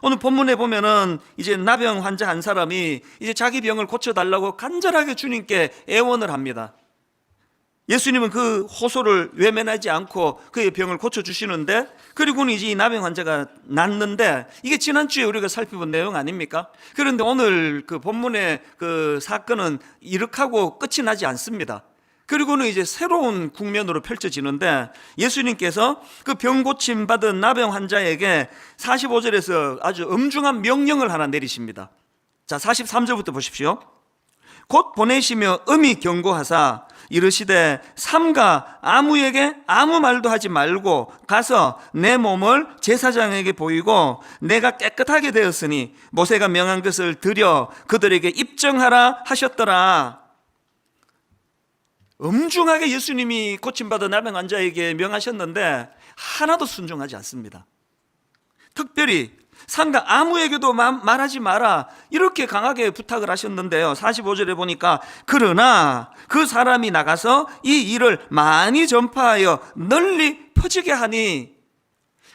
오늘 본문에 보면은 이제 나병 환자 한 사람이 이제 자기 병을 고쳐달라고 간절하게 주님께 애원을 합니다. 예수님은 그 호소를 외면하지 않고 그의 병을 고쳐주시는데, 그리고는 이제 이 나병 환자가 낫는데, 이게 지난주에 우리가 살펴본 내용 아닙니까? 그런데 오늘 그 본문의 그 사건은 이렇게하고 끝이 나지 않습니다. 그리고는 이제 새로운 국면으로 펼쳐지는데, 예수님께서 그 병 고침 받은 나병 환자에게 45절에서 아주 엄중한 명령을 하나 내리십니다. 자, 43절부터 보십시오. 곧 보내시며 엄히 경고하사 이르시되 삼가 아무에게 아무 말도 하지 말고 가서 내 몸을 제사장에게 보이고 내가 깨끗하게 되었으니 모세가 명한 것을 드려 그들에게 입증하라 하셨더라. 엄중하게 예수님이 고침받은 나병 환자에게 명하셨는데 하나도 순종하지 않습니다. 특별히 삼가 아무에게도 말하지 마라, 이렇게 강하게 부탁을 하셨는데요, 45절에 보니까 그러나 그 사람이 나가서 이 일을 많이 전파하여 널리 퍼지게 하니,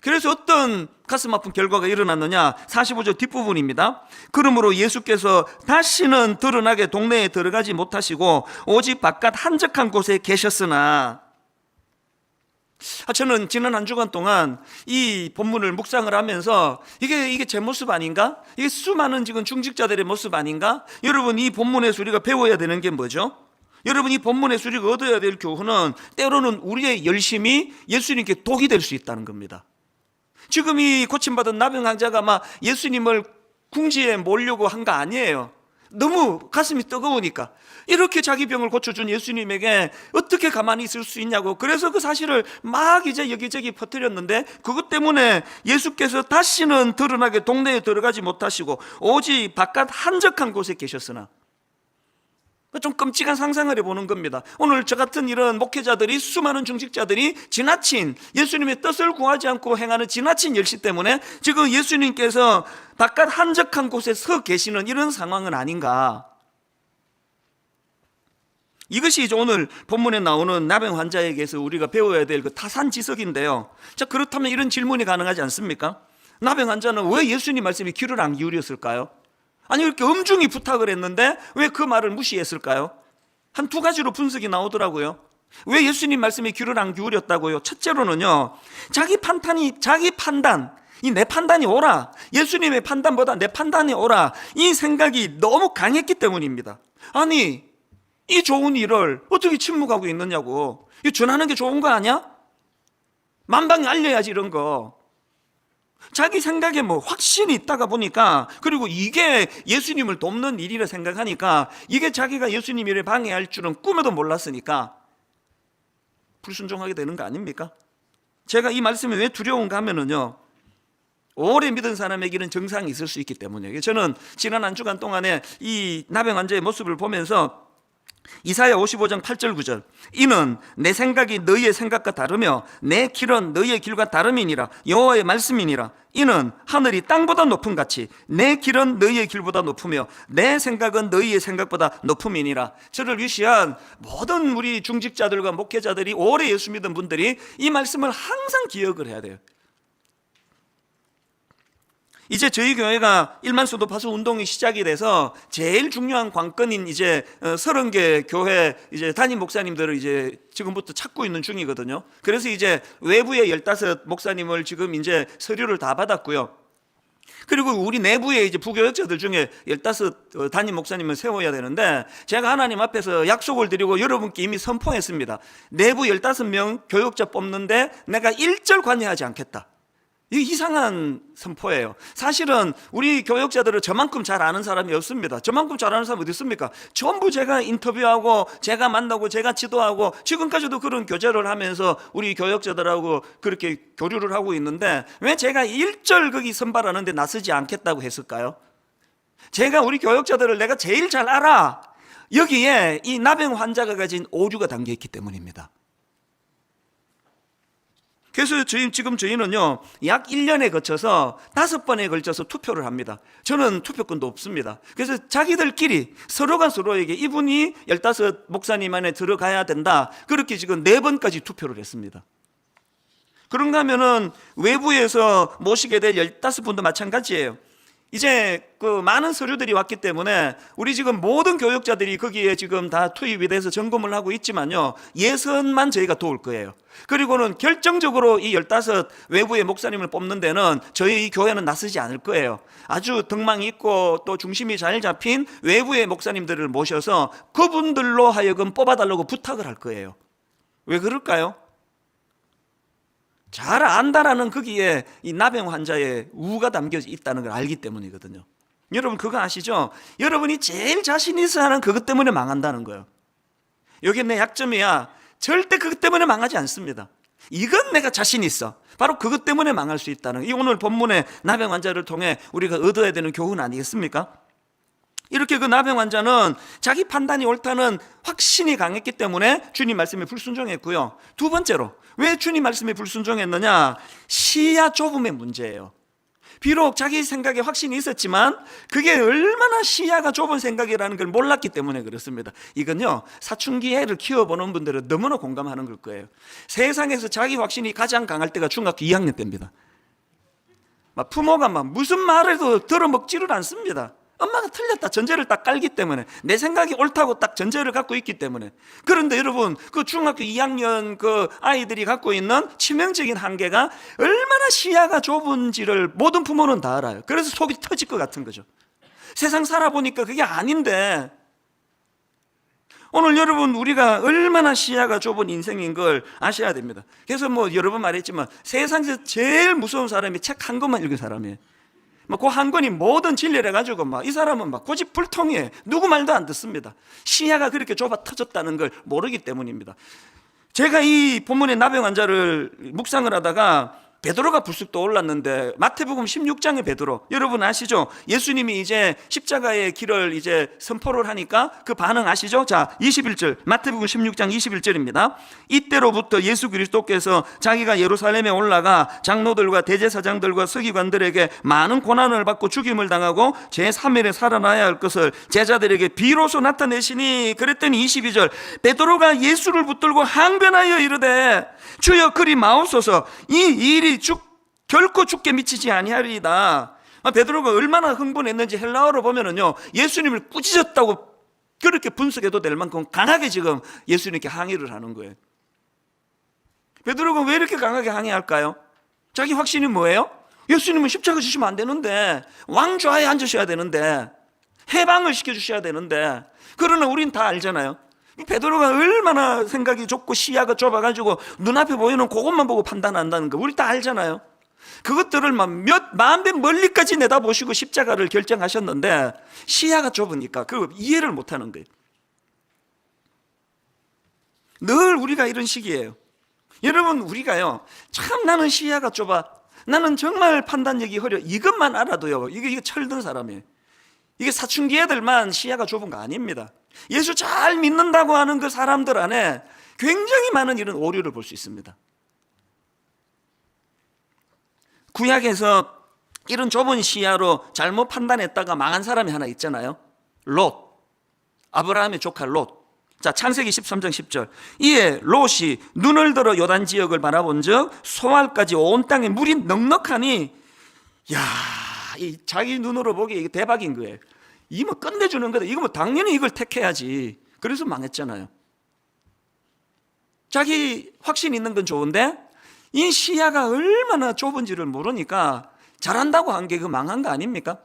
그래서 어떤 가슴 아픈 결과가 일어났느냐, 45절 뒷부분입니다. 그러므로 예수께서 다시는 드러나게 동네에 들어가지 못하시고 오직 바깥 한적한 곳에 계셨으나, 저는 지난 한 주간 동안 이 본문을 묵상을 하면서 이게 제 모습 아닌가? 이게 수많은 지금 중직자들의 모습 아닌가? 여러분, 이 본문에서 우리가 배워야 되는 게 뭐죠? 여러분, 이 본문에서 우리가 얻어야 될 교훈은 때로는 우리의 열심이 예수님께 독이 될 수 있다는 겁니다. 지금 이 고침받은 나병 환자가 막 예수님을 궁지에 몰려고 한 거 아니에요. 너무 가슴이 뜨거우니까. 이렇게 자기 병을 고쳐준 예수님에게 어떻게 가만히 있을 수 있냐고, 그래서 그 사실을 막 이제 여기저기 퍼뜨렸는데, 그것 때문에 예수께서 다시는 드러나게 동네에 들어가지 못하시고 오직 바깥 한적한 곳에 계셨으나, 좀 끔찍한 상상을 해보는 겁니다. 오늘 저 같은 이런 목회자들이, 수많은 중직자들이 지나친 예수님의 뜻을 구하지 않고 행하는 지나친 열심 때문에 지금 예수님께서 바깥 한적한 곳에 서 계시는 이런 상황은 아닌가. 이것이 이제 오늘 본문에 나오는 나병 환자에게서 우리가 배워야 될 그 타산지석인데요. 자, 그렇다면 이런 질문이 가능하지 않습니까? 나병 환자는 왜 예수님 말씀에 귀를 안 기울였을까요? 아니, 이렇게 엄중히 부탁을 했는데 왜 그 말을 무시했을까요? 한 두 가지로 분석이 나오더라고요. 왜 예수님 말씀에 귀를 안 기울였다고요? 첫째로는요, 자기 판단, 이 내 판단이 옳아, 예수님의 판단보다 내 판단이 옳아, 이 생각이 너무 강했기 때문입니다. 아니, 이 좋은 일을 어떻게 침묵하고 있느냐고. 이거 전하는 게 좋은 거 아니야? 만방에 알려야지, 이런 거. 자기 생각에 뭐 확신이 있다가 보니까, 그리고 이게 예수님을 돕는 일이라 생각하니까, 이게 자기가 예수님 일을 방해할 줄은 꿈에도 몰랐으니까 불순종하게 되는 거 아닙니까? 제가 이 말씀이 왜 두려운가 하면은요, 오래 믿은 사람에게는 정상이 있을 수 있기 때문이에요. 저는 지난 한 주간 동안에 이 나병 환자의 모습을 보면서 이사야 55장 8절 9절, 이는 내 생각이 너희의 생각과 다르며 내 길은 너희의 길과 다름이니라. 여호와의 말씀이니라. 이는 하늘이 땅보다 높음 같이 내 길은 너희의 길보다 높으며 내 생각은 너희의 생각보다 높음이니라. 저를 위시한 모든 우리 중직자들과 목회자들이, 오래 예수 믿은 분들이 이 말씀을 항상 기억을 해야 돼요. 이제 저희 교회가 1만 수도 파수 운동이 시작이 돼서 제일 중요한 관건인 이제 30개 교회 이제 담임 목사님들을 이제 지금부터 찾고 있는 중이거든요. 그래서 이제 외부에 15 목사님을 지금 이제 서류를 다 받았고요. 그리고 우리 내부에 이제 부교역자들 중에 15 담임 목사님을 세워야 되는데, 제가 하나님 앞에서 약속을 드리고 여러분께 이미 선포했습니다. 내부 15명 교역자 뽑는데 내가 일절 관여하지 않겠다. 이게 이상한 선포예요. 사실은 우리 교역자들은 저만큼 잘 아는 사람이 없습니다. 저만큼 잘 아는 사람이 어디 있습니까? 전부 제가 인터뷰하고 제가 만나고 제가 지도하고 지금까지도 그런 교제를 하면서 우리 교역자들하고 그렇게 교류를 하고 있는데, 왜 제가 일절 거기 선발하는데 나서지 않겠다고 했을까요? 제가 우리 교역자들을 내가 제일 잘 알아. 여기에 이 나병 환자가 가진 오류가 담겨있기 때문입니다. 그래서 지금 저희는요, 약 1년에 거쳐서 5번에 걸쳐서 투표를 합니다. 저는 투표권도 없습니다. 그래서 자기들끼리 서로가 서로에게 이분이 15 목사님 안에 들어가야 된다, 그렇게 지금 4번까지 투표를 했습니다. 그런가 하면은 외부에서 모시게 될 15분도 마찬가지예요. 이제 그 많은 서류들이 왔기 때문에 우리 지금 모든 교역자들이 거기에 지금 다 투입이 돼서 점검을 하고 있지만요, 예선만 저희가 도울 거예요. 그리고는 결정적으로 이 15 외부의 목사님을 뽑는 데는 저희 교회는 나서지 않을 거예요. 아주 덕망이 있고 또 중심이 잘 잡힌 외부의 목사님들을 모셔서 그분들로 하여금 뽑아달라고 부탁을 할 거예요. 왜 그럴까요? 잘 안다라는 거기에 이 나병 환자의 우가 담겨 있다는 걸 알기 때문이거든요. 여러분 그거 아시죠? 여러분이 제일 자신 있어 하는 그것 때문에 망한다는 거예요. 여기 내 약점이야. 절대 그것 때문에 망하지 않습니다. 이건 내가 자신 있어. 바로 그것 때문에 망할 수 있다는, 이 오늘 본문의 나병 환자를 통해 우리가 얻어야 되는 교훈 아니겠습니까? 이렇게 그 나병 환자는 자기 판단이 옳다는 확신이 강했기 때문에 주님 말씀에 불순종했고요. 두 번째로, 왜 주님 말씀에 불순종했느냐? 시야 좁음의 문제예요. 비록 자기 생각에 확신이 있었지만 그게 얼마나 시야가 좁은 생각이라는 걸 몰랐기 때문에 그렇습니다. 이건요, 사춘기 애를 키워보는 분들은 너무나 공감하는 걸 거예요. 세상에서 자기 확신이 가장 강할 때가 중학교 2학년 때입니다. 막 부모가 막 무슨 말해도 들어먹지를 않습니다. 엄마가 틀렸다 전제를 딱 깔기 때문에, 내 생각이 옳다고 딱 전제를 갖고 있기 때문에. 그런데 여러분, 그 중학교 2학년 그 아이들이 갖고 있는 치명적인 한계가 얼마나 시야가 좁은지를 모든 부모는 다 알아요. 그래서 속이 터질 것 같은 거죠. 세상 살아보니까 그게 아닌데, 오늘 여러분 우리가 얼마나 시야가 좁은 인생인 걸 아셔야 됩니다. 그래서 뭐 여러 번 말했지만 세상에서 제일 무서운 사람이 책 한 권만 읽은 사람이에요. 그 한 권이 모든 진리를 해가지고 이 사람은 고집불통이에요. 누구 말도 안 듣습니다. 시야가 그렇게 좁아 터졌다는 걸 모르기 때문입니다. 제가 이 본문의 나병 환자를 묵상을 하다가 베드로가 불쑥 떠올랐는데, 마태복음 16장의 베드로, 여러분 아시죠? 예수님이 이제 십자가의 길을 이제 선포를 하니까 그 반응 아시죠? 자, 21절, 마태복음 16장 21절입니다. 이때로부터 예수 그리스도께서 자기가 예루살렘에 올라가 장로들과 대제사장들과 서기관들에게 많은 고난을 받고 죽임을 당하고 제3일에 살아나야 할 것을 제자들에게 비로소 나타내시니, 그랬더니 22절, 베드로가 예수를 붙들고 항변하여 이르되 주여 그리 마옵소서, 이 일이 결코 죽게 미치지 아니하리이다. 베드로가 얼마나 흥분했는지 헬라어로 보면은요, 예수님을 꾸짖었다고 그렇게 분석해도 될 만큼 강하게 지금 예수님께 항의를 하는 거예요. 베드로가 왜 이렇게 강하게 항의할까요? 자기 확신이 뭐예요? 예수님은 십자가 지시면 안 되는데, 왕좌에 앉으셔야 되는데, 해방을 시켜주셔야 되는데. 그러나 우린 다 알잖아요. 베드로가 얼마나 생각이 좁고 시야가 좁아가지고 눈앞에 보이는 그것만 보고 판단한다는 거 우리 다 알잖아요. 그것들을 만 배 멀리까지 내다보시고 십자가를 결정하셨는데 시야가 좁으니까 그걸 이해를 못하는 거예요. 늘 우리가 이런 식이에요. 여러분, 우리가요, 참 나는 시야가 좁아, 나는 정말 판단력이 흐려, 이것만 알아도요, 이게 철든 사람이에요. 이게 사춘기 애들만 시야가 좁은 거 아닙니다. 예수 잘 믿는다고 하는 그 사람들 안에 굉장히 많은 이런 오류를 볼 수 있습니다. 구약에서 이런 좁은 시야로 잘못 판단했다가 망한 사람이 하나 있잖아요. 롯, 아브라함의 조카 롯. 자, 창세기 13장 10절. 이에 롯이 눈을 들어 요단 지역을 바라본 즉 소알까지 온 땅에 물이 넉넉하니, 이 자기 눈으로 보기에 이게 대박인 거예요. 이거 끝내주는 거다. 이거 당연히 이걸 택해야지. 그래서 망했잖아요. 자기 확신 있는 건 좋은데 이 시야가 얼마나 좁은지를 모르니까 잘한다고 한 게 그 망한 거 아닙니까?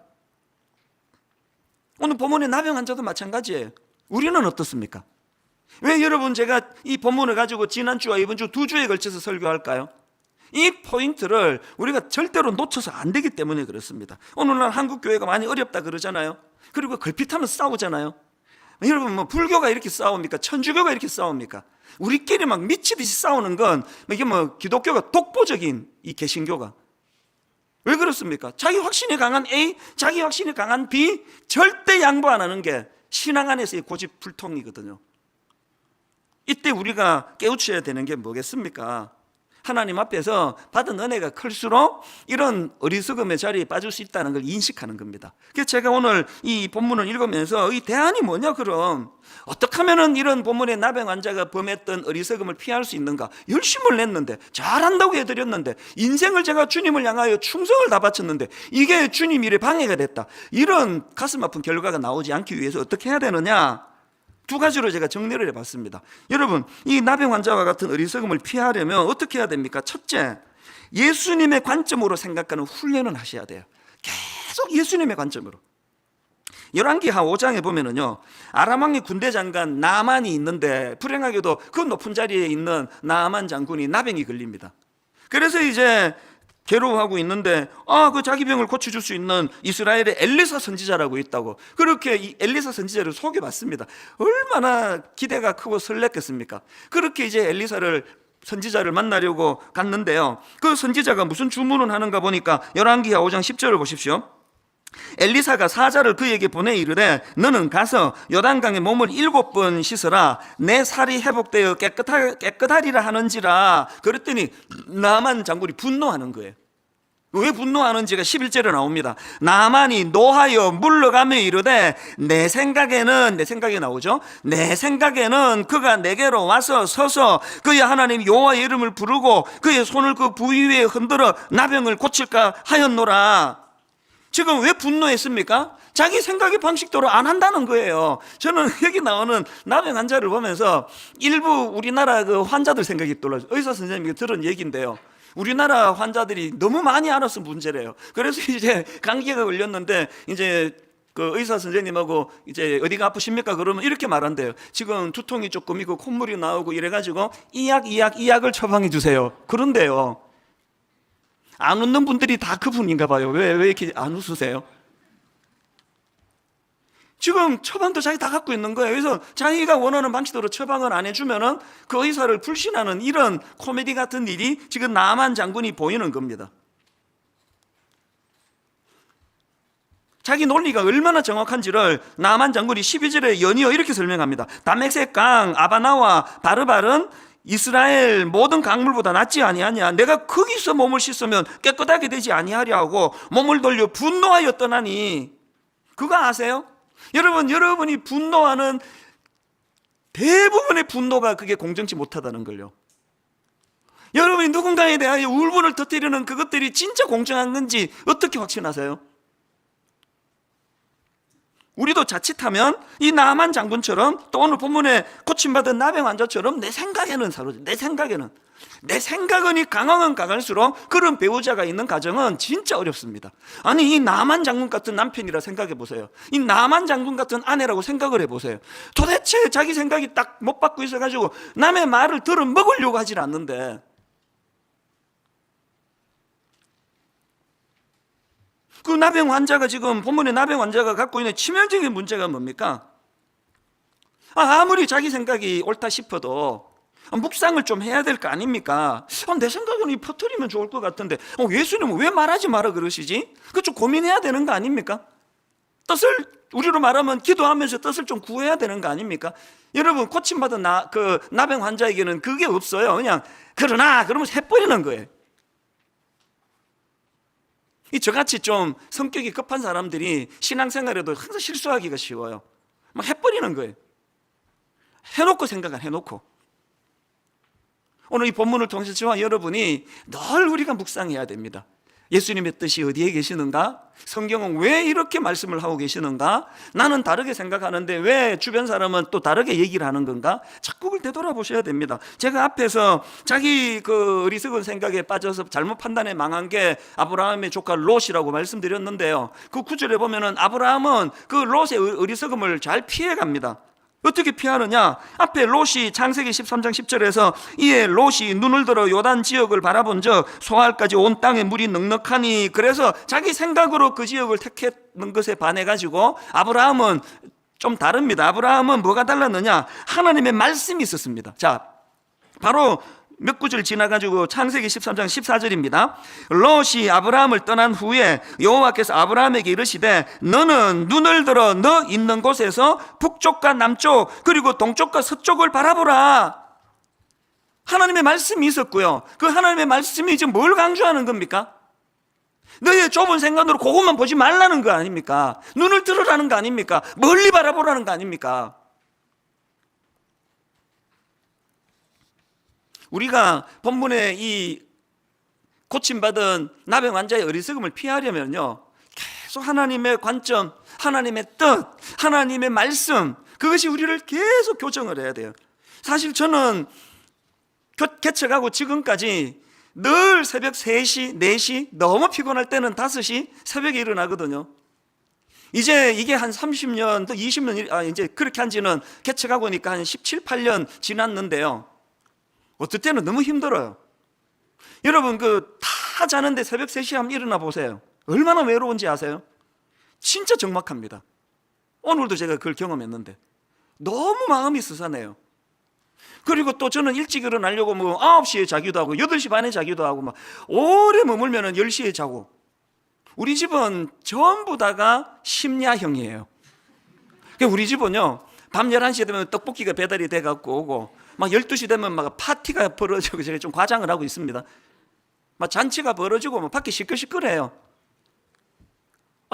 오늘 본문의 나병 환자도 마찬가지예요. 우리는 어떻습니까? 왜 여러분 제가 이 본문을 가지고 지난주와 이번 주 2주에 걸쳐서 설교할까요? 이 포인트를 우리가 절대로 놓쳐서 안 되기 때문에 그렇습니다. 오늘날 한국 교회가 많이 어렵다 그러잖아요. 그리고 걸핏하면 싸우잖아요. 여러분, 불교가 이렇게 싸웁니까? 천주교가 이렇게 싸웁니까? 우리끼리 막 미치듯이 싸우는 건 이게 기독교가 독보적인 이 개신교가. 왜 그렇습니까? 자기 확신이 강한 A, 자기 확신이 강한 B, 절대 양보 안 하는 게 신앙 안에서의 고집불통이거든요. 이때 우리가 깨우쳐야 되는 게 뭐겠습니까? 하나님 앞에서 받은 은혜가 클수록 이런 어리석음의 자리에 빠질 수 있다는 걸 인식하는 겁니다. 그래서 제가 오늘 이 본문을 읽으면서 이 대안이 뭐냐, 그럼 어떻게 하면 이런 본문의 나병 환자가 범했던 어리석음을 피할 수 있는가? 열심을 냈는데, 잘한다고 해드렸는데, 인생을 제가 주님을 향하여 충성을 다 바쳤는데 이게 주님 일에 방해가 됐다, 이런 가슴 아픈 결과가 나오지 않기 위해서 어떻게 해야 되느냐, 두 가지로 제가 정리를 해봤습니다. 여러분, 이 나병 환자와 같은 어리석음을 피하려면 어떻게 해야 됩니까? 첫째, 예수님의 관점으로 생각하는 훈련을 하셔야 돼요. 계속 예수님의 관점으로. 열왕기하 5장에 보면은요, 아람 왕의 군대 장관 나만이 있는데, 불행하게도 그 높은 자리에 있는 나만 장군이 나병이 걸립니다. 그래서 이제 괴로워하고 있는데, 그 자기 병을 고쳐줄 수 있는 이스라엘의 엘리사 선지자라고 있다고, 그렇게 이 엘리사 선지자를 소개받습니다. 얼마나 기대가 크고 설렜겠습니까? 그렇게 이제 선지자를 만나려고 갔는데요, 그 선지자가 무슨 주문을 하는가 보니까 열왕기하 5장 10절을 보십시오. 엘리사가 사자를 그에게 보내 이르되, 너는 가서 요단강에 몸을 7번 씻으라. 내 살이 회복되어 깨끗하리라 하는지라. 그랬더니 나만 장군이 분노하는 거예요. 왜 분노하는지가 11절에 나옵니다. 나만이 노하여 물러가며 이르되, 내 생각에 나오죠. 내 생각에는 그가 내게로 와서 서서 그의 하나님 여호와의 이름을 부르고 그의 손을 그 부위 위에 흔들어 나병을 고칠까 하였노라. 지금 왜 분노했습니까? 자기 생각의 방식대로 안 한다는 거예요. 저는 여기 나오는 나병 환자를 보면서 일부 우리나라 그 환자들 생각이 떠올라요. 의사 선생님이 들은 얘기인데요, 우리나라 환자들이 너무 많이 알아서 문제래요. 그래서 이제 감기가 걸렸는데 이제 그 의사 선생님하고 이제 어디가 아프십니까? 그러면 이렇게 말한대요. 지금 두통이 조금 있고 콧물이 나오고 이래가지고 이 약을 처방해 주세요. 그런데요, 안 웃는 분들이 다 그분인가 봐요. 왜 이렇게 안 웃으세요? 지금 처방도 자기 다 갖고 있는 거예요. 그래서 자기가 원하는 방식대로 처방을 안 해주면은 그 의사를 불신하는 이런 코미디 같은 일이 지금 나만 장군이 보이는 겁니다. 자기 논리가 얼마나 정확한지를 나만 장군이 12절에 연이어 이렇게 설명합니다. 다메섹 강 아바나와 바르발은 이스라엘 모든 강물보다 낫지 아니하냐. 내가 거기서 몸을 씻으면 깨끗하게 되지 아니하려 하고 몸을 돌려 분노하여 떠나니. 그거 아세요? 여러분이 분노하는 대부분의 분노가 그게 공정치 못하다는 걸요. 여러분이 누군가에 대하여 울분을 터뜨리는 그것들이 진짜 공정한 건지 어떻게 확신하세요? 우리도 자칫하면 이 나만 장군처럼, 또 오늘 본문에 고침받은 나병 환자처럼 내 생각은 이 강하면 강할수록 그런 배우자가 있는 가정은 진짜 어렵습니다. 아니, 이 나만 장군 같은 남편이라 생각해 보세요. 이 나만 장군 같은 아내라고 생각을 해보세요. 도대체 자기 생각이 딱 못 받고 있어가지고 남의 말을 들어 먹으려고 하질 않는데, 그 나병 환자가, 지금 본문의 나병 환자가 갖고 있는 치명적인 문제가 뭡니까? 아무리 자기 생각이 옳다 싶어도 묵상을 좀 해야 될 거 아닙니까? 내 생각은 퍼뜨리면 좋을 것 같은데 예수님은 왜 말하지 마라 그러시지? 그거 좀 고민해야 되는 거 아닙니까? 뜻을, 우리로 말하면 기도하면서 뜻을 좀 구해야 되는 거 아닙니까? 여러분, 고침받은 나병 환자에게는 그게 없어요. 그냥 그러면서 해버리는 거예요. 저같이 좀 성격이 급한 사람들이 신앙생활에도 항상 실수하기가 쉬워요. 막 해버리는 거예요. 해놓고 생각을 해놓고. 오늘 이 본문을 통해서 저와 여러분이 늘 우리가 묵상해야 됩니다. 예수님의 뜻이 어디에 계시는가? 성경은 왜 이렇게 말씀을 하고 계시는가? 나는 다르게 생각하는데 왜 주변 사람은 또 다르게 얘기를 하는 건가? 자꾸 그걸 되돌아보셔야 됩니다. 제가 앞에서 자기 그 어리석은 생각에 빠져서 잘못 판단에 망한 게 아브라함의 조카 롯이라고 말씀드렸는데요, 그 구절에 보면은 아브라함은 그 롯의 어리석음을 잘 피해갑니다. 어떻게 피하느냐? 앞에 롯이 창세기 13장 10절에서 이에 롯이 눈을 들어 요단 지역을 바라본 적 소알까지 온 땅에 물이 넉넉하니, 그래서 자기 생각으로 그 지역을 택했는 것에 반해가지고 아브라함은 좀 다릅니다. 아브라함은 뭐가 달랐느냐? 하나님의 말씀이 있었습니다. 자, 바로 몇 구절 지나가지고 창세기 13장 14절입니다. 롯이 아브라함을 떠난 후에 여호와께서 아브라함에게 이르시되 너는 눈을 들어 너 있는 곳에서 북쪽과 남쪽 그리고 동쪽과 서쪽을 바라보라. 하나님의 말씀이 있었고요. 그 하나님의 말씀이 이제 뭘 강조하는 겁니까? 너의 좁은 생각으로 그것만 보지 말라는 거 아닙니까? 눈을 들으라는 거 아닙니까? 멀리 바라보라는 거 아닙니까? 우리가 본문에 이 고침받은 나병 환자의 어리석음을 피하려면요, 계속 하나님의 관점, 하나님의 뜻, 하나님의 말씀, 그것이 우리를 계속 교정을 해야 돼요. 사실 저는 개척하고 지금까지 늘 새벽 3시, 4시, 너무 피곤할 때는 5시 새벽에 일어나거든요. 이제 이게 한 30년, 또 20년, 이제 그렇게 한 지는 개척하고 보니까 한 17, 8년 지났는데요. 어떨 때는 너무 힘들어요. 여러분, 다 자는데 새벽 3시에 한번 일어나 보세요. 얼마나 외로운지 아세요? 진짜 적막합니다. 오늘도 제가 그걸 경험했는데 너무 마음이 스산해요. 그리고 또 저는 일찍 일어나려고 9시에 자기도 하고 8시 반에 자기도 하고 막 오래 머물면 10시에 자고. 우리 집은 전부 다가 심야형이에요. 우리 집은요, 밤 11시 되면 떡볶이가 배달이 돼갖고 오고, 막 12시 되면 막 파티가 벌어지고, 제가 좀 과장을 하고 있습니다. 막 잔치가 벌어지고 막 밖에 시끌시끌해요.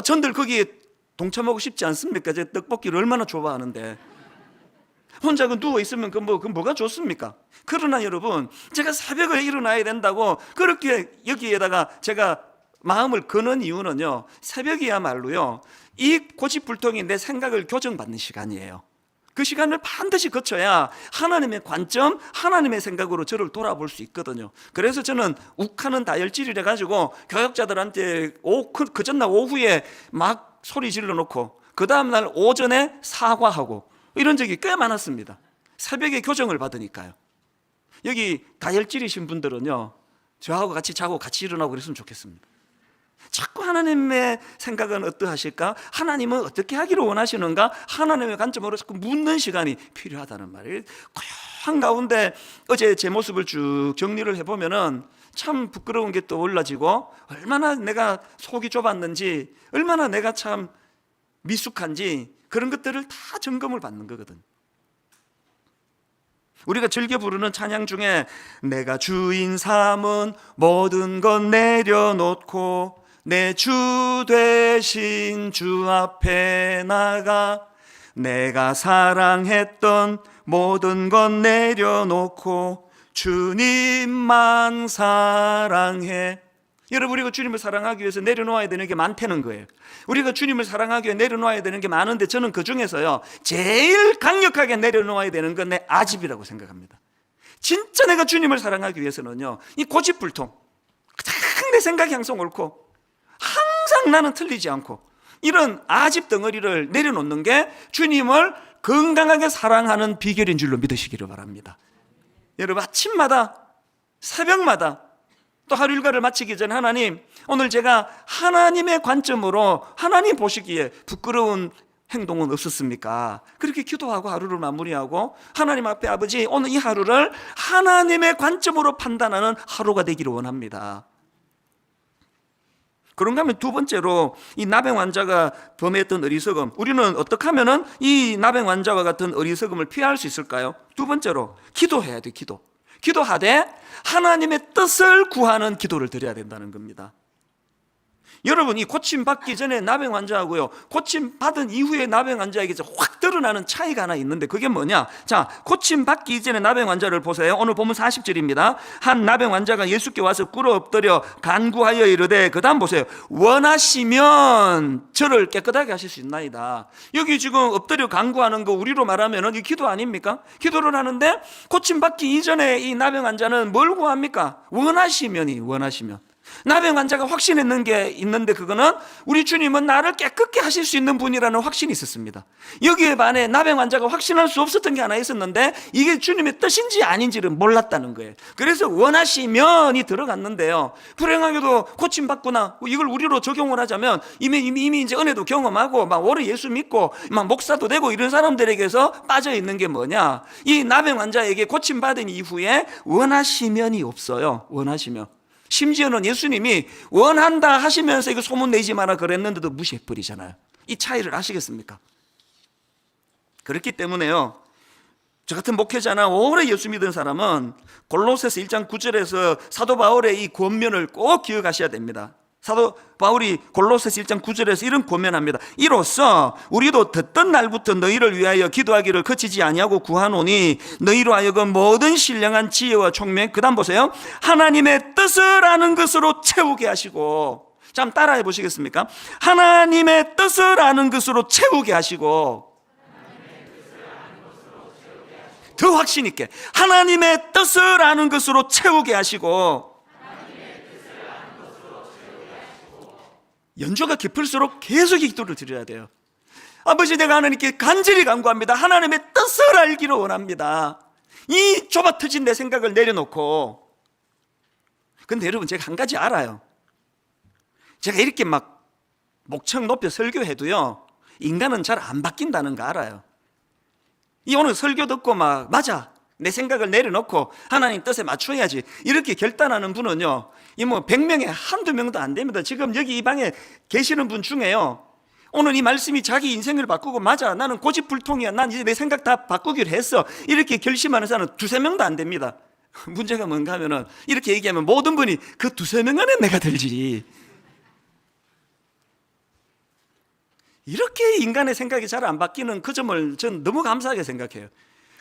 전들 거기 동참하고 싶지 않습니까? 제 떡볶이를 얼마나 좋아하는데. 혼자 누워 있으면 뭐가 좋습니까? 그러나 여러분, 제가 새벽에 일어나야 된다고 그렇게 여기에다가 제가 마음을 거는 이유는요, 새벽이야말로요, 이 고집불통이 내 생각을 교정받는 시간이에요. 그 시간을 반드시 거쳐야 하나님의 관점, 하나님의 생각으로 저를 돌아볼 수 있거든요. 그래서 저는 욱하는 다혈질이라 가지고 교역자들한테 그 전날 오후에 막 소리 질러 놓고 그 다음날 오전에 사과하고 이런 적이 꽤 많았습니다. 새벽에 교정을 받으니까요. 여기 다혈질이신 분들은요, 저하고 같이 자고 같이 일어나고 그랬으면 좋겠습니다. 자꾸 하나님의 생각은 어떠하실까? 하나님은 어떻게 하기를 원하시는가? 하나님의 관점으로 자꾸 묻는 시간이 필요하다는 말이에요. 고요한 가운데 어제 제 모습을 쭉 정리를 해보면은 참 부끄러운 게 떠올라지고, 얼마나 내가 속이 좁았는지, 얼마나 내가 참 미숙한지, 그런 것들을 다 점검을 받는 거거든. 우리가 즐겨 부르는 찬양 중에 내가 주인 삼은 모든 것 내려놓고 내 주 되신 주 앞에 나가 내가 사랑했던 모든 것 내려놓고 주님만 사랑해. 여러분, 우리가 주님을 사랑하기 위해서 내려놓아야 되는 게 많다는 거예요. 우리가 주님을 사랑하기 위해 내려놓아야 되는 게 많은데, 저는 그 중에서요, 제일 강력하게 내려놓아야 되는 건 내 아집이라고 생각합니다. 진짜 내가 주님을 사랑하기 위해서는요, 이 고집불통, 가장 내 생각이 항상 옳고 항상 나는 틀리지 않고 이런 아집 덩어리를 내려놓는 게 주님을 건강하게 사랑하는 비결인 줄로 믿으시기를 바랍니다. 여러분, 아침마다, 새벽마다, 또 하루 일과를 마치기 전에 하나님, 오늘 제가 하나님의 관점으로 하나님 보시기에 부끄러운 행동은 없었습니까? 그렇게 기도하고 하루를 마무리하고, 하나님 앞에 아버지, 오늘 이 하루를 하나님의 관점으로 판단하는 하루가 되기를 원합니다. 그런가 하면 두 번째로, 이 나병 환자가 범했던 어리석음, 우리는 어떻게 하면 이 나병 환자와 같은 어리석음을 피할 수 있을까요? 두 번째로, 기도해야 돼. 기도하되 하나님의 뜻을 구하는 기도를 드려야 된다는 겁니다. 여러분, 이 고침받기 전에 나병 환자하고요, 고침받은 이후에 나병 환자에게 확 드러나는 차이가 하나 있는데, 그게 뭐냐? 자, 고침받기 이전에 나병 환자를 보세요. 오늘 보면 40절입니다. 한 나병 환자가 예수께 와서 꿇어 엎드려 간구하여 이르되, 그 다음 보세요. 원하시면 저를 깨끗하게 하실 수 있나이다. 여기 지금 엎드려 간구하는 거 우리로 말하면 이 기도 아닙니까? 기도를 하는데, 고침받기 이전에 이 나병 환자는 뭘 구합니까? 원하시면. 나병 환자가 확신했는 게 있는데, 그거는 우리 주님은 나를 깨끗게 하실 수 있는 분이라는 확신이 있었습니다. 여기에 반해 나병 환자가 확신할 수 없었던 게 하나 있었는데, 이게 주님의 뜻인지 아닌지를 몰랐다는 거예요. 그래서 원하시면이 들어갔는데요, 불행하게도 고침받거나 이걸 우리로 적용을 하자면 이미 이제 은혜도 경험하고 막 오래 예수 믿고 막 목사도 되고 이런 사람들에게서 빠져 있는 게 뭐냐? 이 나병 환자에게 고침받은 이후에 원하시면이 없어요. 원하시면. 심지어는 예수님이 원한다 하시면서 이거 소문 내지 마라 그랬는데도 무시해버리잖아요. 이 차이를 아시겠습니까? 그렇기 때문에요, 저 같은 목회자나 오래 예수 믿은 사람은 골로새서 1장 9절에서 사도 바울의 이 권면을 꼭 기억하셔야 됩니다. 사도 바울이 골로새서 1장 9절에서 이런 권면합니다. 이로써 우리도 듣던 날부터 너희를 위하여 기도하기를 그치지 아니하고 구하노니 너희로 하여금 모든 신령한 지혜와 총명, 그 다음 보세요, 하나님의 뜻을 아는 것으로 채우게 하시고. 자, 한번 따라해 보시겠습니까? 하나님의 뜻을 아는 것으로 채우게 하시고. 더 확신 있게 하나님의 뜻을 아는 것으로 채우게 하시고. 연조가 깊을수록 계속 기도를 드려야 돼요. 아버지, 내가 하나님께 간절히 간구합니다. 하나님의 뜻을 알기를 원합니다. 이 좁아 터진 내 생각을 내려놓고. 근데 여러분, 제가 한 가지 알아요. 제가 이렇게 막 목청 높여 설교해도요, 인간은 잘 안 바뀐다는 거 알아요. 이 오늘 설교 듣고 막 맞아, 내 생각을 내려놓고 하나님 뜻에 맞춰야지, 이렇게 결단하는 분은요, 이 뭐 100명에 한두 명도 안 됩니다. 지금 여기 이 방에 계시는 분 중에요, 오늘 이 말씀이 자기 인생을 바꾸고 맞아, 나는 고집불통이야, 난 이제 내 생각 다 바꾸기로 했어, 이렇게 결심하는 사람은 두세 명도 안 됩니다. 문제가 뭔가 하면은 이렇게 얘기하면 모든 분이 그 두세 명 안에 내가 들지. 이렇게 인간의 생각이 잘 안 바뀌는 그 점을 전 너무 감사하게 생각해요.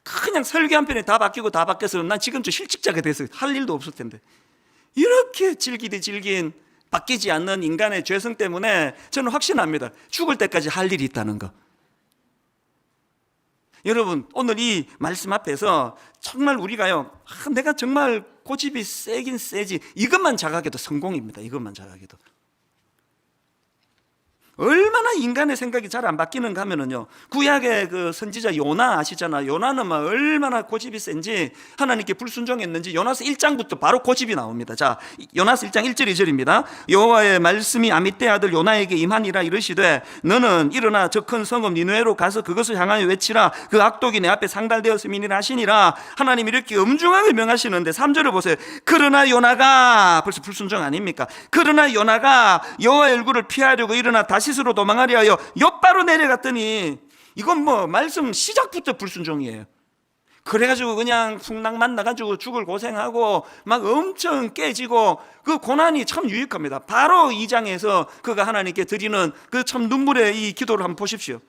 그냥 설교 한 편에 다 바뀌고 다 바뀌었으면 난 지금 저 실직자가 돼서 할 일도 없을 텐데, 이렇게 질긴 바뀌지 않는 인간의 죄성 때문에 저는 확신합니다. 죽을 때까지 할 일이 있다는 거. 여러분, 오늘 이 말씀 앞에서 정말 우리가요, 내가 정말 고집이 세긴 세지, 이것만 자각해도 성공입니다. 이것만 자각해도. 얼마나 인간의 생각이 잘 안 바뀌는가 하면은요, 구약의 그 선지자 요나 아시잖아요. 요나는 막 얼마나 고집이 센지, 하나님께 불순종했는지 요나서 1장부터 바로 고집이 나옵니다. 자, 요나서 1장 1절 2절입니다. 여호와의 말씀이 아미떼 아들 요나에게 임하니라. 이르시되 너는 일어나 저 큰 성읍 니느웨로 가서 그것을 향하여 외치라. 그 악독이 내 앞에 상달되었음이니라 하시니라. 하나님이 이렇게 엄중하게 명하시는데 3절을 보세요. 그러나 요나가, 벌써 불순종 아닙니까? 그러나 요나가 여호와의 얼굴을 피하려고 일어나 다시스로 도망하려 하여 엿바로 내려갔더니, 이건 뭐 말씀 시작부터 불순종이에요. 그래가지고 그냥 풍랑 만나가지고 죽을 고생하고 막 엄청 깨지고, 그 고난이 참 유익합니다. 바로 2장에서 그가 하나님께 드리는 그 참 눈물의 이 기도를 한번 보십시오.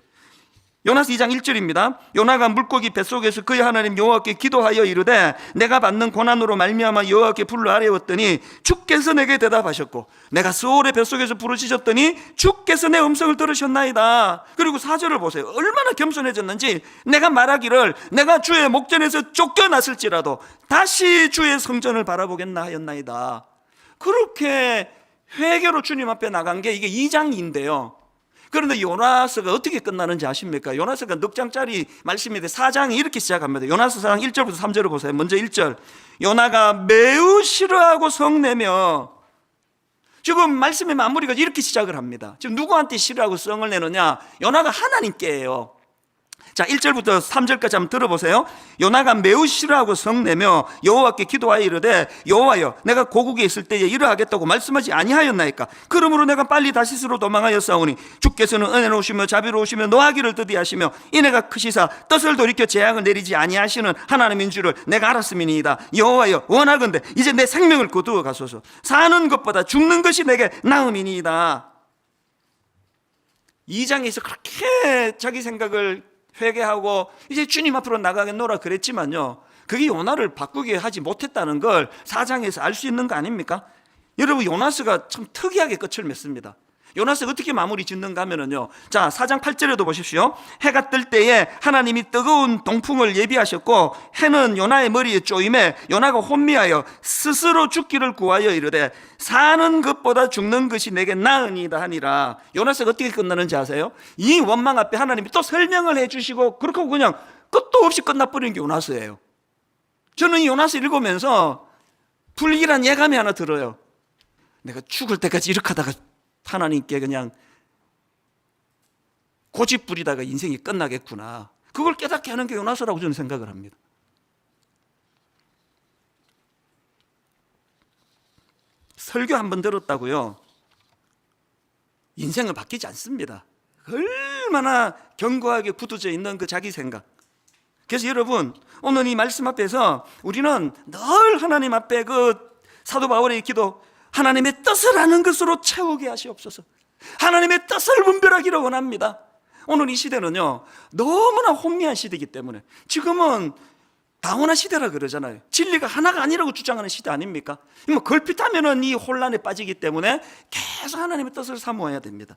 요나서 2장 1절입니다. 요나가 물고기 뱃속에서 그의 하나님 여호와께 기도하여 이르되 내가 받는 고난으로 말미암아 여호와께 불을 아뢰었더니 주께서 내게 대답하셨고, 내가 스올의 뱃속에서 부르짖었더니 주께서 내 음성을 들으셨나이다. 그리고 4절을 보세요. 얼마나 겸손해졌는지, 내가 말하기를 내가 주의 목전에서 쫓겨났을지라도 다시 주의 성전을 바라보겠나 하였나이다. 그렇게 회개로 주님 앞에 나간 게 이게 2장인데요 그런데 요나서가 어떻게 끝나는지 아십니까? 요나서가 넉 장짜리 말씀인데 4장이 이렇게 시작합니다. 요나서 4장 1절부터 3절을 보세요. 먼저 1절, 요나가 매우 싫어하고 성내며, 지금 말씀의 마무리가 이렇게 시작을 합니다. 지금 누구한테 싫어하고 성을 내느냐? 요나가 하나님께예요. 자, 1절부터 3절까지 한번 들어보세요. 요나가 매우 싫어하고 성내며 여호와께 기도하여 이르되 여호와여, 내가 고국에 있을 때에 이러하겠다고 말씀하지 아니하였나이까? 그러므로 내가 빨리 다시스로 도망하였사오니 주께서는 은혜로우시며 자비로우시며 노하기를 더디하시며 이내가 크시사 뜻을 돌이켜 재앙을 내리지 아니하시는 하나님인 줄을 내가 알았음이니이다. 여호와여, 원하건대 이제 내 생명을 거두어 가소서. 사는 것보다 죽는 것이 내게 나음이니이다. 2장에서 그렇게 자기 생각을 회개하고 이제 주님 앞으로 나가겠노라 그랬지만요, 그게 요나를 바꾸게 하지 못했다는 걸 4장에서 알 수 있는 거 아닙니까? 여러분, 요나서가 참 특이하게 끝을 맺습니다. 요나서가 어떻게 마무리 짓는가 하면은요, 자, 4장 8절에도 보십시오. 해가 뜰 때에 하나님이 뜨거운 동풍을 예비하셨고 해는 요나의 머리에 쪼임에 요나가 혼미하여 스스로 죽기를 구하여 이르되 사는 것보다 죽는 것이 내게 나으니이다 하니라. 요나서가 어떻게 끝나는지 아세요? 이 원망 앞에 하나님이 또 설명을 해주시고, 그렇게 그냥 끝도 없이 끝나버리는 게 요나서예요. 저는 이 요나서 읽으면서 불길한 예감이 하나 들어요. 내가 죽을 때까지 이렇게 하다가 하나님께 그냥 고집 부리다가 인생이 끝나겠구나, 그걸 깨닫게 하는 게 요나서라고 저는 생각을 합니다. 설교 한 번 들었다고요 인생은 바뀌지 않습니다. 얼마나 견고하게 굳어져 있는 그 자기 생각, 그래서 여러분, 오늘 이 말씀 앞에서 우리는 늘 하나님 앞에 그 사도 바울의 기도, 하나님의 뜻을 아는 것으로 채우게 하시옵소서. 하나님의 뜻을 분별하기를 원합니다. 오늘 이 시대는요, 너무나 혼미한 시대이기 때문에, 지금은 다원화 시대라 그러잖아요. 진리가 하나가 아니라고 주장하는 시대 아닙니까? 뭐 걸핏하면은 이 혼란에 빠지기 때문에 계속 하나님의 뜻을 사모해야 됩니다.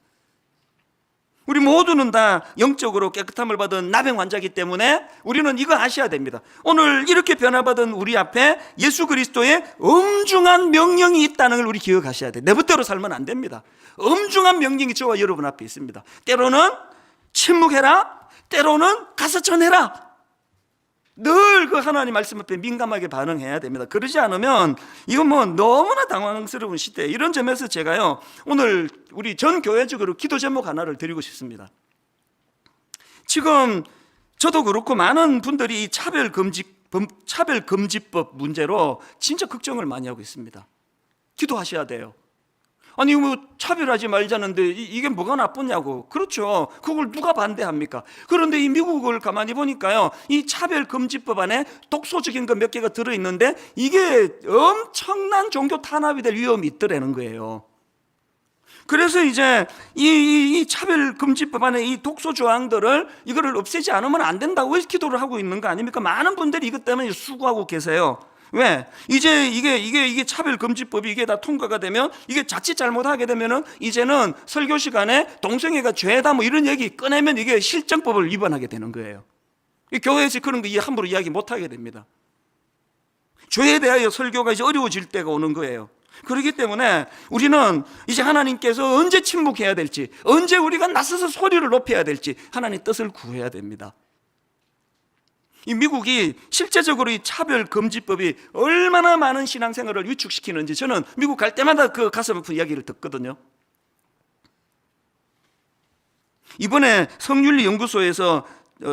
우리 모두는 다 영적으로 깨끗함을 받은 나병 환자이기 때문에 우리는 이거 아셔야 됩니다. 오늘 이렇게 변화받은 우리 앞에 예수 그리스도의 엄중한 명령이 있다는 걸 우리 기억하셔야 돼요. 내 멋대로 살면 안 됩니다. 엄중한 명령이 저와 여러분 앞에 있습니다. 때로는 침묵해라, 때로는 가서 전해라. 늘 그 하나님 말씀 앞에 민감하게 반응해야 됩니다. 그러지 않으면 이건 뭐 너무나 당황스러운 시대. 이런 점에서 제가요, 오늘 우리 전 교회적으로 기도 제목 하나를 드리고 싶습니다. 지금 저도 그렇고 많은 분들이 이 차별금지법 문제로 진짜 걱정을 많이 하고 있습니다. 기도하셔야 돼요. 아니 뭐 차별하지 말자는데 이게 뭐가 나쁘냐고. 그렇죠. 그걸 누가 반대합니까? 그런데 이 미국을 가만히 보니까요, 이 차별금지법 안에 독소적인 거 몇 개가 들어있는데 이게 엄청난 종교 탄압이 될 위험이 있더라는 거예요. 그래서 이제 이 차별금지법 안에 이 독소 조항들을 이거를 없애지 않으면 안 된다고 기도를 하고 있는 거 아닙니까? 많은 분들이 이것 때문에 수고하고 계세요. 왜? 이제 이게 차별금지법이 이게 다 통과가 되면, 이게 자칫 잘못하게 되면은 이제는 설교 시간에 동성애가 죄다 뭐 이런 얘기 꺼내면 이게 실정법을 위반하게 되는 거예요. 교회에서 그런 거 함부로 이야기 못 하게 됩니다. 죄에 대하여 설교가 이제 어려워질 때가 오는 거예요. 그렇기 때문에 우리는 이제 하나님께서 언제 침묵해야 될지, 언제 우리가 나서서 소리를 높여야 될지 하나님 뜻을 구해야 됩니다. 이 미국이 실제적으로 이 차별금지법이 얼마나 많은 신앙생활을 위축시키는지 저는 미국 갈 때마다 그 가슴 아픈 이야기를 듣거든요. 이번에 성윤리연구소에서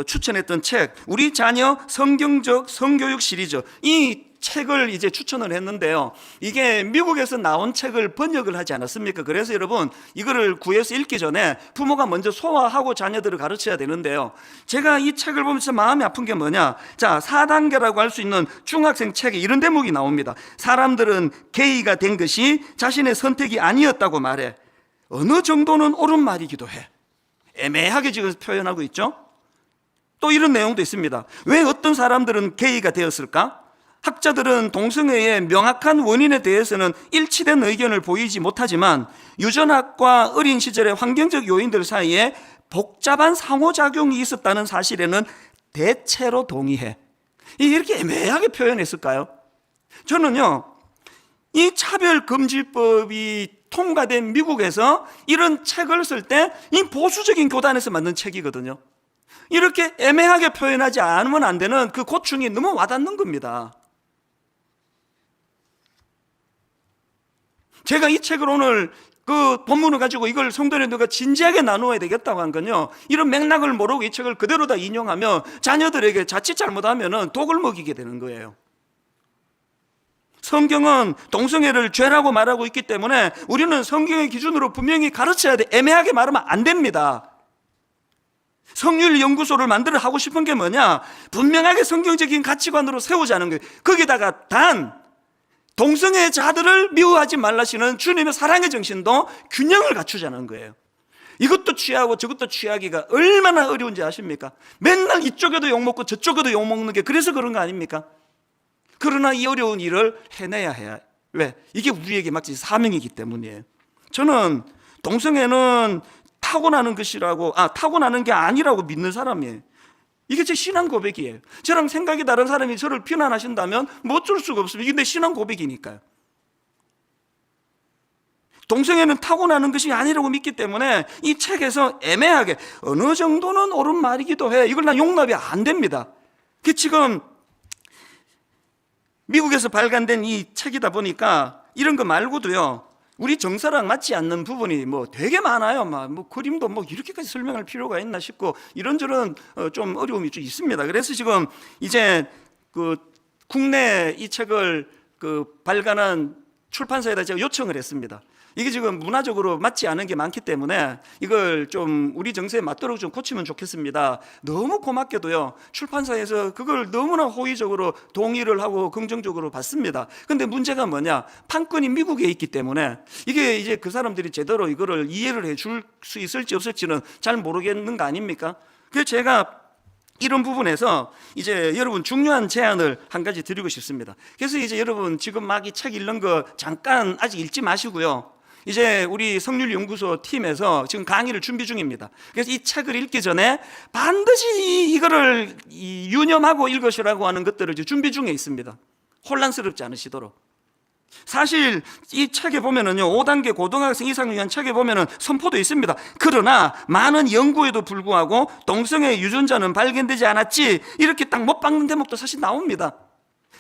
추천했던 책, 우리 자녀 성경적 성교육 시리즈, 이 책을 이제 추천을 했는데요, 이게 미국에서 나온 책을 번역을 하지 않았습니까? 그래서 여러분, 이거를 구해서 읽기 전에 부모가 먼저 소화하고 자녀들을 가르쳐야 되는데요, 제가 이 책을 보면서 마음이 아픈 게 뭐냐, 자, 4단계라고 할 수 있는 중학생 책에 이런 대목이 나옵니다. 사람들은 게이가 된 것이 자신의 선택이 아니었다고 말해. 어느 정도는 옳은 말이기도 해. 애매하게 지금 표현하고 있죠. 또 이런 내용도 있습니다. 왜 어떤 사람들은 게이가 되었을까? 학자들은 동성애의 명확한 원인에 대해서는 일치된 의견을 보이지 못하지만 유전학과 어린 시절의 환경적 요인들 사이에 복잡한 상호작용이 있었다는 사실에는 대체로 동의해. 이렇게 애매하게 표현했을까요? 저는요, 이 차별금지법이 통과된 미국에서 이런 책을 쓸 때 이 보수적인 교단에서 만든 책이거든요. 이렇게 애매하게 표현하지 않으면 안 되는 그 고충이 너무 와닿는 겁니다. 제가 이 책을 오늘 그 본문을 가지고 이걸 성도님들과 진지하게 나누어야 되겠다고 한 건요, 이런 맥락을 모르고 이 책을 그대로 다 인용하면 자녀들에게 자칫 잘못하면 독을 먹이게 되는 거예요. 성경은 동성애를 죄라고 말하고 있기 때문에 우리는 성경의 기준으로 분명히 가르쳐야 돼. 애매하게 말하면 안 됩니다. 성윤리연구소를 만들어 하고 싶은 게 뭐냐, 분명하게 성경적인 가치관으로 세우자는 거예요. 거기다가 단 동성애자들을 미워하지 말라시는 주님의 사랑의 정신도 균형을 갖추자는 거예요. 이것도 취하고 저것도 취하기가 얼마나 어려운지 아십니까? 맨날 이쪽에도 욕먹고 저쪽에도 욕먹는 게 그래서 그런 거 아닙니까? 그러나 이 어려운 일을 해내야 해요. 왜? 이게 우리에게 마치 사명이기 때문이에요. 저는 동성애는 타고나는 것이라고, 타고나는 게 아니라고 믿는 사람이에요. 이게 제 신앙 고백이에요. 저랑 생각이 다른 사람이 저를 비난하신다면 뭐 어쩔 수가 없습니다. 이게 내 신앙 고백이니까요. 동성애는 타고나는 것이 아니라고 믿기 때문에 이 책에서 애매하게 어느 정도는 옳은 말이기도 해, 이걸 난 용납이 안 됩니다. 그 지금 미국에서 발간된 이 책이다 보니까 이런 거 말고도요, 우리 정서랑 맞지 않는 부분이 뭐 되게 많아요. 뭐 그림도 뭐 이렇게까지 설명할 필요가 있나 싶고 이런저런 좀 어려움이 좀 있습니다. 그래서 지금 이제 그 국내 이 책을 그 발간한 출판사에다 제가 요청을 했습니다. 이게 지금 문화적으로 맞지 않은 게 많기 때문에 이걸 좀 우리 정서에 맞도록 좀 고치면 좋겠습니다. 너무 고맙게도요, 출판사에서 그걸 너무나 호의적으로 동의를 하고 긍정적으로 받습니다. 근데 문제가 뭐냐, 판권이 미국에 있기 때문에 이게 이제 그 사람들이 제대로 이거를 이해를 해줄 수 있을지 없을지는 잘 모르겠는 거 아닙니까? 그래서 제가 이런 부분에서 이제 여러분 중요한 제안을 한 가지 드리고 싶습니다. 그래서 이제 여러분 지금 막 이 책 읽는 거 잠깐 아직 읽지 마시고요, 이제 우리 성률연구소 팀에서 지금 강의를 준비 중입니다. 그래서 이 책을 읽기 전에 반드시 이거를 유념하고 읽으시라고 하는 것들을 이제 준비 중에 있습니다. 혼란스럽지 않으시도록. 사실 이 책에 보면은요, 5단계 고등학생 이상을 위한 책에 보면은 선포도 있습니다. 그러나 많은 연구에도 불구하고 동성애 유전자는 발견되지 않았지, 이렇게 딱 못 박는 대목도 사실 나옵니다.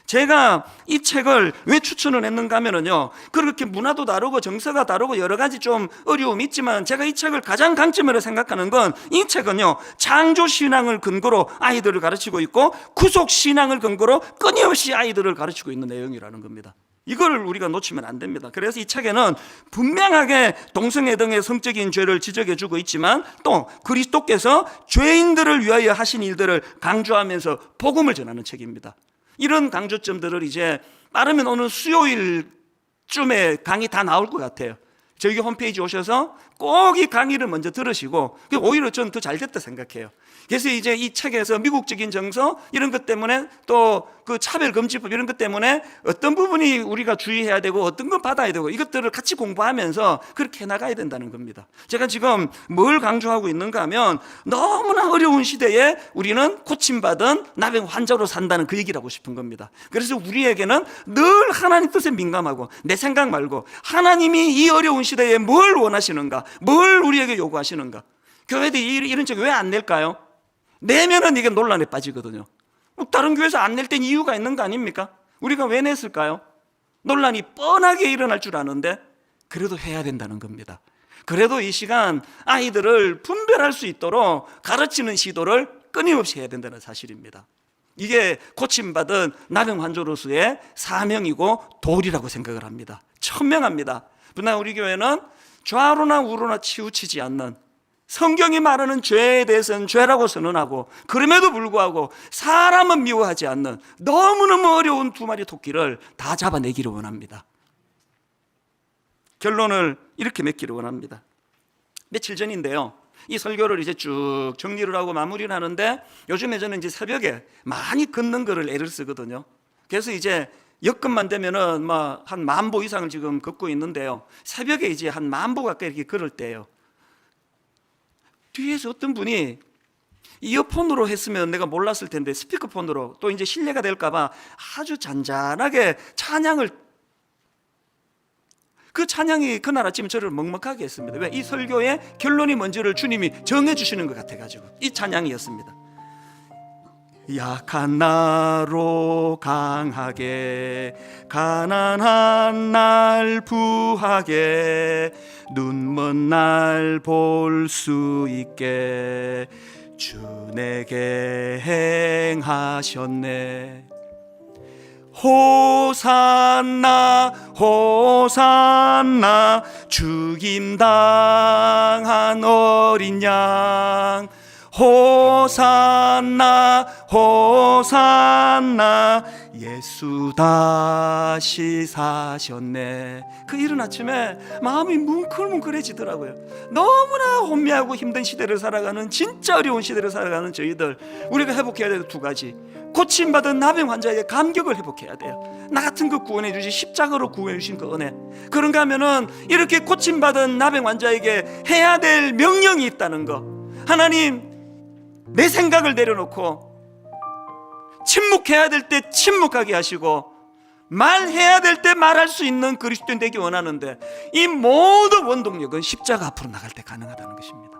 제가 이 책을 왜 추천을 했는가 하면은요, 그렇게 문화도 다르고 정서가 다르고 여러 가지 좀 어려움이 있지만 제가 이 책을 가장 강점으로 생각하는 건, 이 책은요 창조신앙을 근거로 아이들을 가르치고 있고 구속신앙을 근거로 끊임없이 아이들을 가르치고 있는 내용이라는 겁니다. 이걸 우리가 놓치면 안 됩니다. 그래서 이 책에는 분명하게 동성애 등의 성적인 죄를 지적해주고 있지만 또 그리스도께서 죄인들을 위하여 하신 일들을 강조하면서 복음을 전하는 책입니다. 이런 강조점들을 이제 빠르면 오늘 수요일쯤에 강의 다 나올 것 같아요. 저희 홈페이지 오셔서 꼭 이 강의를 먼저 들으시고, 오히려 저는 더 잘 됐다 생각해요. 그래서 이제 이 책에서 미국적인 정서 이런 것 때문에 또 그 차별금지법 이런 것 때문에 어떤 부분이 우리가 주의해야 되고 어떤 건 받아야 되고 이것들을 같이 공부하면서 그렇게 해나가야 된다는 겁니다. 제가 지금 뭘 강조하고 있는가 하면, 너무나 어려운 시대에 우리는 고침받은 나병 환자로 산다는 그 얘기를 하고 싶은 겁니다. 그래서 우리에게는 늘 하나님 뜻에 민감하고 내 생각 말고 하나님이 이 어려운 시대에 뭘 원하시는가, 뭘 우리에게 요구하시는가. 교회들이 이런 책 왜 안 낼까요? 내면은 이게 논란에 빠지거든요. 다른 교회에서 안 낼 땐 이유가 있는 거 아닙니까? 우리가 왜 냈을까요? 논란이 뻔하게 일어날 줄 아는데 그래도 해야 된다는 겁니다. 그래도 이 시간 아이들을 분별할 수 있도록 가르치는 시도를 끊임없이 해야 된다는 사실입니다. 이게 고침받은 나병 환자로서의 사명이고 도리라고 생각을 합니다. 천명합니다. 그러나 우리 교회는 좌로나 우로나 치우치지 않는, 성경이 말하는 죄에 대해서는 죄라고 선언하고 그럼에도 불구하고 사람은 미워하지 않는 너무너무 어려운 두 마리 토끼를 다 잡아내기를 원합니다. 결론을 이렇게 맺기를 원합니다. 며칠 전인데요, 이 설교를 이제 쭉 정리를 하고 마무리를 하는데, 요즘에 저는 이제 새벽에 많이 걷는 거를 애를 쓰거든요. 그래서 이제 여건만 되면은 뭐 한 10,000보 이상을 지금 걷고 있는데요, 새벽에 이제 한 10,000보 가까이 이렇게 걸을 때요, 뒤에서 어떤 분이 이어폰으로 했으면 내가 몰랐을 텐데 스피커폰으로 또 이제 실례가 될까봐 아주 잔잔하게 찬양을, 그 찬양이 그날 아침 저를 먹먹하게 했습니다. 왜? 이 설교의 결론이 뭔지를 주님이 정해주시는 것 같아가지고 이 찬양이었습니다. 약한 나로 강하게, 가난한 날 부하게, 눈먼 날 볼 수 있게 주 내게 행하셨네. 호산나 호산나, 죽임당한 어린 양. 호산나 호산나, 예수 다시 사셨네. 그 이른 아침에 마음이 뭉클뭉클해지더라고요. 너무나 혼미하고 힘든 시대를 살아가는, 진짜 어려운 시대를 살아가는 저희들, 우리가 회복해야 될 두 가지. 고침받은 나병 환자에게 감격을 회복해야 돼요. 나 같은 거 구원해 주신, 십자가로 구원해 주신 그 은혜. 그런가 하면은 이렇게 고침받은 나병 환자에게 해야 될 명령이 있다는 거. 하나님, 내 생각을 내려놓고 침묵해야 될 때 침묵하게 하시고 말해야 될 때 말할 수 있는 그리스도인 되기 원하는데, 이 모든 원동력은 십자가 앞으로 나갈 때 가능하다는 것입니다.